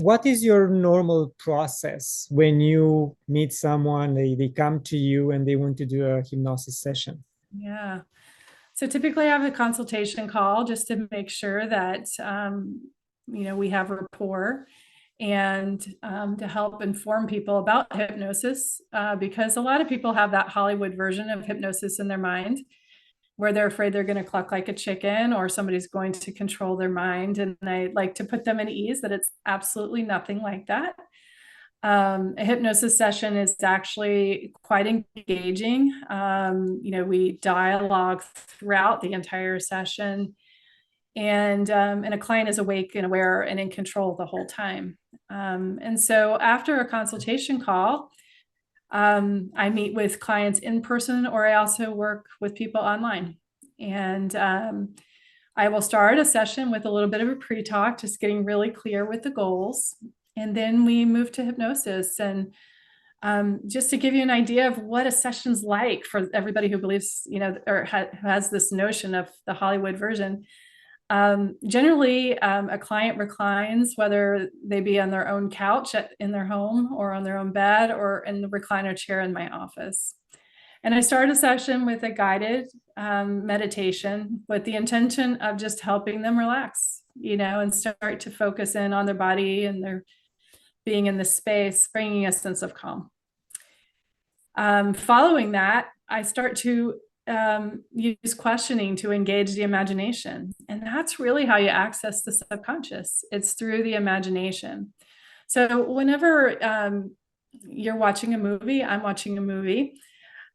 what is your normal process when you meet someone, they come to you and they want to do a hypnosis session? Yeah. So typically I have a consultation call just to make sure that, we have rapport, and to help inform people about hypnosis, because a lot of people have that Hollywood version of hypnosis in their mind, where they're afraid they're going to cluck like a chicken or somebody's going to control their mind. And I like to put them at ease that it's absolutely nothing like that. A hypnosis session is actually quite engaging. We dialogue throughout the entire session, and a client is awake and aware and in control the whole time. And so after a consultation call, I meet with clients in person, or I also work with people online. And I will start a session with a little bit of a pre-talk, just getting really clear with the goals. And then we move to hypnosis. And just to give you an idea of what a session's like for everybody who believes, or has this notion of the Hollywood version. Generally, a client reclines, whether they be on their own couch in their home or on their own bed or in the recliner chair in my office. And I start a session with a guided meditation with the intention of just helping them relax, and start to focus in on their body and their being in the space, bringing a sense of calm. Following that, I start to use questioning to engage the imagination. And that's really how you access the subconscious. It's through the imagination. So whenever you're watching a movie, I'm watching a movie,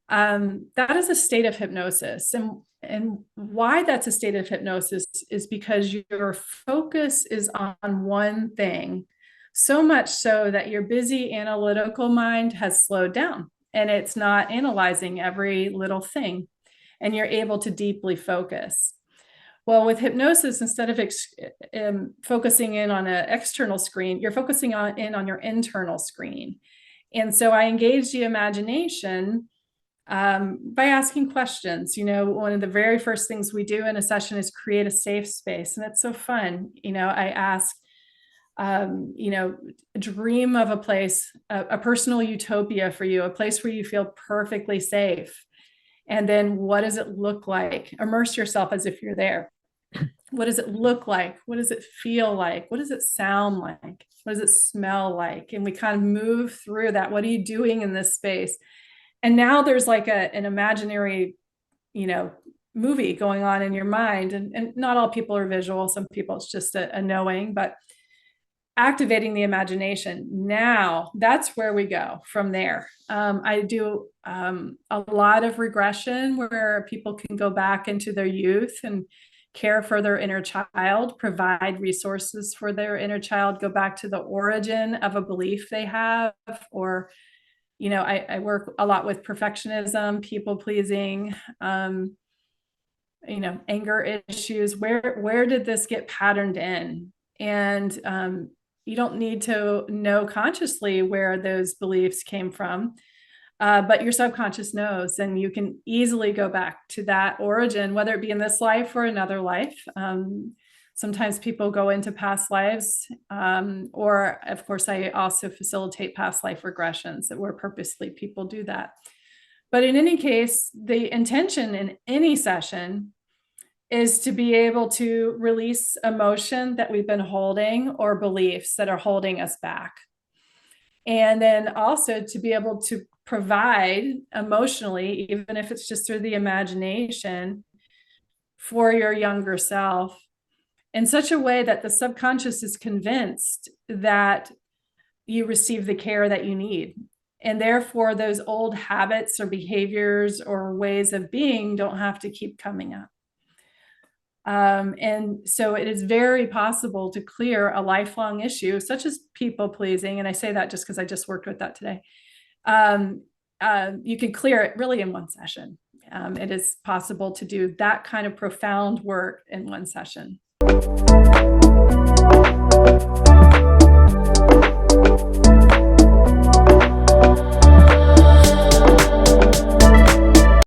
that is a state of hypnosis. And why that's a state of hypnosis is because your focus is on one thing, so much so that your busy analytical mind has slowed down and it's not analyzing every little thing, and you're able to deeply focus. Well, with hypnosis, instead of focusing in on an external screen, you're focusing in on your internal screen. And so I engage the imagination by asking questions. One of the very first things we do in a session is create a safe space. And it's so fun. I ask, dream of a place, a personal utopia for you, a place where you feel perfectly safe. And then what does it look like? Immerse yourself as if you're there. What does it look like? What does it feel like? What does it sound like? What does it smell like? And we kind of move through that. What are you doing in this space? And now there's like an imaginary, movie going on in your mind. And not all people are visual. Some people, it's just a knowing, but activating the imagination. Now that's where we go from there. I do a lot of regression where people can go back into their youth and care for their inner child, provide resources for their inner child, go back to the origin of a belief they have, or, I work a lot with perfectionism, people pleasing, anger issues. Where did this get patterned in? And you don't need to know consciously where those beliefs came from, but your subconscious knows, and you can easily go back to that origin, whether it be in this life or another life. Sometimes people go into past lives, or of course, I also facilitate past life regressions where purposely people do that. But in any case, the intention in any session is to be able to release emotion that we've been holding or beliefs that are holding us back. And then also to be able to provide emotionally, even if it's just through the imagination, for your younger self in such a way that the subconscious is convinced that you receive the care that you need. And therefore, those old habits or behaviors or ways of being don't have to keep coming up. And so it is very possible to clear a lifelong issue, such as people pleasing. And I say that just because I just worked with that today. You can clear it really in one session. It is possible to do that kind of profound work in one session.